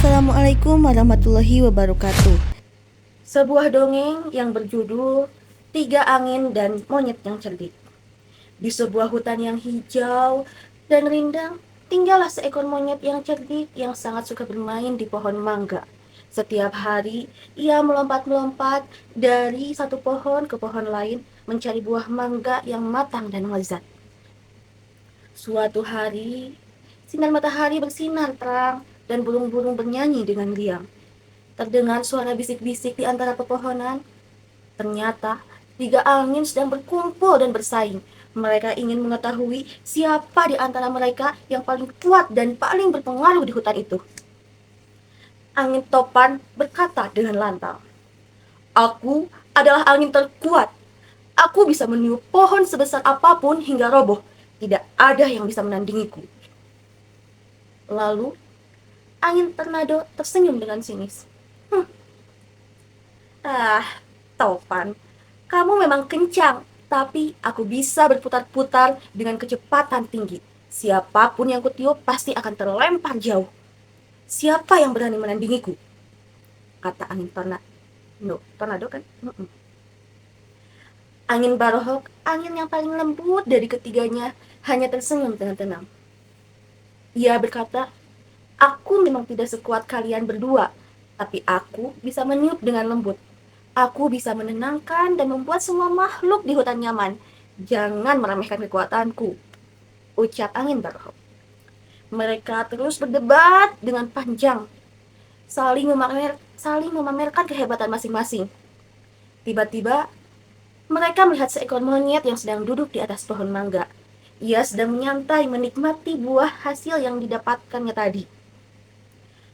Assalamualaikum warahmatullahi wabarakatuh. Sebuah dongeng yang berjudul Tiga Angin dan Monyet yang Cerdik. Di sebuah hutan yang hijau dan rindang, tinggallah seekor monyet yang cerdik yang sangat suka bermain di pohon mangga. Setiap hari, ia melompat-melompat dari satu pohon ke pohon lain mencari buah mangga yang matang dan lezat. Suatu hari, sinar matahari bersinar terang dan burung-burung bernyanyi dengan riang. Terdengar suara bisik-bisik di antara pepohonan. Ternyata tiga angin sedang berkumpul dan bersaing. Mereka ingin mengetahui siapa di antara mereka yang paling kuat dan paling berpengaruh di hutan itu. Angin topan berkata dengan lantang, "Aku adalah angin terkuat. Aku bisa meniup pohon sebesar apapun hingga roboh. Tidak ada yang bisa menandingiku." Lalu, angin tornado tersenyum dengan sinis. Ah, topan, kamu memang kencang, tapi aku bisa berputar-putar dengan kecepatan tinggi. Siapapun yang kutiup pasti akan terlempar jauh. Siapa yang berani menandingiku? Kata angin tornado. No, tornado kan? Angin barohok, angin yang paling lembut dari ketiganya, hanya tersenyum dengan tenang. Ia berkata, "Aku memang tidak sekuat kalian berdua, tapi aku bisa meniup dengan lembut. Aku bisa menenangkan dan membuat semua makhluk di hutan nyaman. Jangan meremehkan kekuatanku," ucap angin barohok. Mereka terus berdebat dengan panjang, saling memamerkan kehebatan masing-masing. Tiba-tiba, mereka melihat seekor monyet yang sedang duduk di atas pohon mangga. Ia sedang menyantai menikmati buah hasil yang didapatkannya tadi.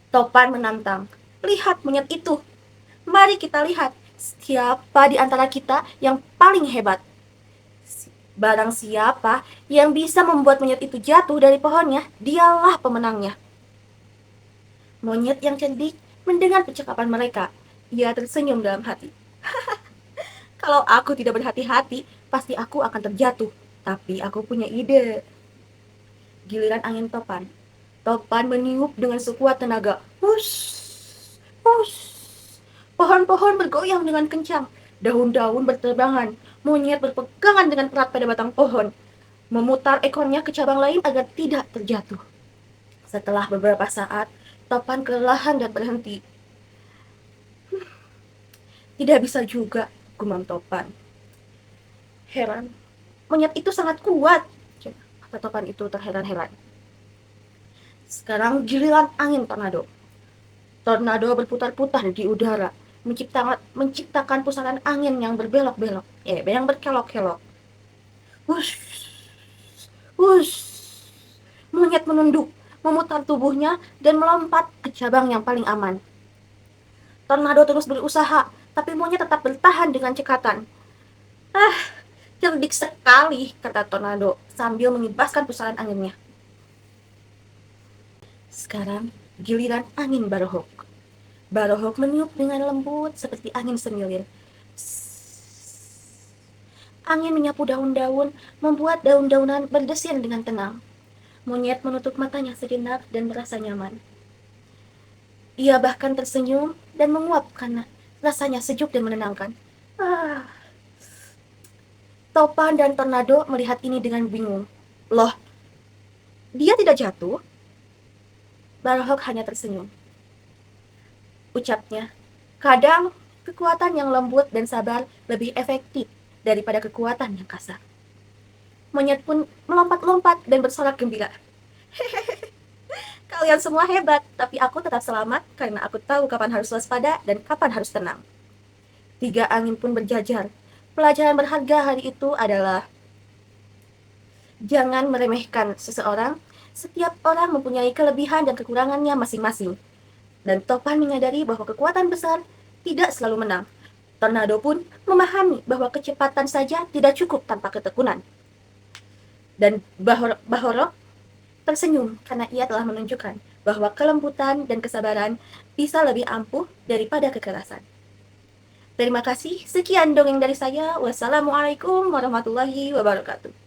Topan menantang, "Lihat monyet itu. Mari kita lihat siapa di antara kita yang paling hebat." Barang siapa yang bisa membuat monyet itu jatuh dari pohonnya, dialah pemenangnya. Monyet yang cerdik mendengar percakapan mereka. Ia tersenyum dalam hati. "Kalau aku tidak berhati-hati, pasti aku akan terjatuh. Tapi aku punya ide." Giliran angin topan. Topan meniup dengan sekuat tenaga. Hush, hush. Pohon-pohon bergoyang dengan kencang. Daun-daun berterbangan. Monyet berpegangan dengan erat pada batang pohon, memutar ekornya ke cabang lain agar tidak terjatuh. Setelah beberapa saat, Topan kelelahan dan berhenti. "Tidak bisa juga," gumam Topan. "Heran, monyet itu sangat kuat," kata Topan itu terheran-heran. Sekarang giliran angin tornado. Tornado berputar-putar di udara, menciptakan pusaran angin yang berbelok-belok, yang berkelok-kelok. Wush, wush. Monyet menunduk, memutar tubuhnya, dan melompat ke cabang yang paling aman. Tornado terus berusaha, tapi monyet tetap bertahan dengan cekatan. "Ah, cerdik sekali," kata Tornado sambil mengibaskan pusaran anginnya. Sekarang giliran angin barohok. Barohok meniup dengan lembut seperti angin semilir. Angin menyapu daun-daun, membuat daun-daunan berdesir dengan tenang. Monyet menutup matanya sejenak dan merasa nyaman. Ia bahkan tersenyum dan menguap karena rasanya sejuk dan menenangkan. Ah. Topan dan Tornado melihat ini dengan bingung. "Loh, dia tidak jatuh?" Barohok hanya tersenyum. Ucapnya, "Kadang kekuatan yang lembut dan sabar lebih efektif daripada kekuatan yang kasar." Monyet pun melompat-lompat dan bersorak gembira. "Kalian semua hebat, tapi aku tetap selamat karena aku tahu kapan harus waspada dan kapan harus tenang." Tiga angin pun berjajar. Pelajaran berharga hari itu adalah jangan meremehkan seseorang. Setiap orang mempunyai kelebihan dan kekurangannya masing-masing. Dan Topan menyadari bahwa kekuatan besar tidak selalu menang. Tornado pun memahami bahwa kecepatan saja tidak cukup tanpa ketekunan. Dan Bahoro tersenyum karena ia telah menunjukkan bahwa kelembutan dan kesabaran bisa lebih ampuh daripada kekerasan. Terima kasih, sekian dongeng dari saya. Wassalamualaikum warahmatullahi wabarakatuh.